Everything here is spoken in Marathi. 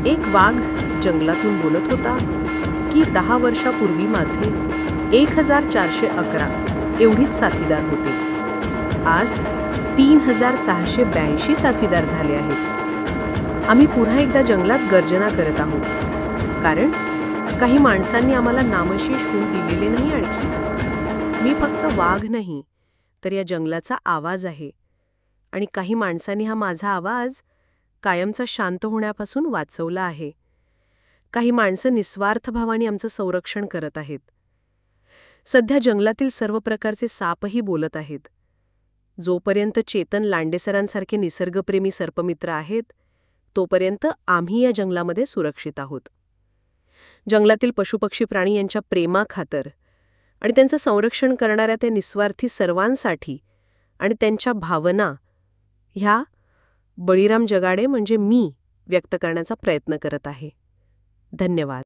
एक वाघ जंगलातून बोलत होता की 10 वर्षापूर्वी माझे 1411 एवढीच साथीदार होते. आज 3682 साथीदार झाले आहेत. आम्ही पुन्हा एकदा जंगलात गर्जना करत आहोत, कारण काही माणसांनी आम्हाला नामशेष होऊ दिलेले नाही. आणखी मी फक्त वाघ नाही, तर या जंगलाचा आवाज आहे. आणि काही माणसांनी हा माझा आवाज कायमचा शांत होण्यापासून वाचवला आहे. काही माणसं निस्वार्थ भावाने आमचं संरक्षण करत आहेत. सध्या जंगलातील सर्व प्रकारचे सापही बोलत आहेत. जोपर्यंत चेतन लांडेसरांसारखे निसर्गप्रेमी सर्पमित्र आहेत, तोपर्यंत आम्ही या जंगलामध्ये सुरक्षित आहोत. जंगलातील पशुपक्षी प्राणी यांच्या प्रेमाखातर आणि त्यांचं संरक्षण करणाऱ्या त्या निस्वार्थी सर्वांसाठी आणि त्यांच्या भावना ह्या बळीराम जगाडे म्हणजे मी व्यक्त करण्याचा प्रयत्न करत आहे. धन्यवाद.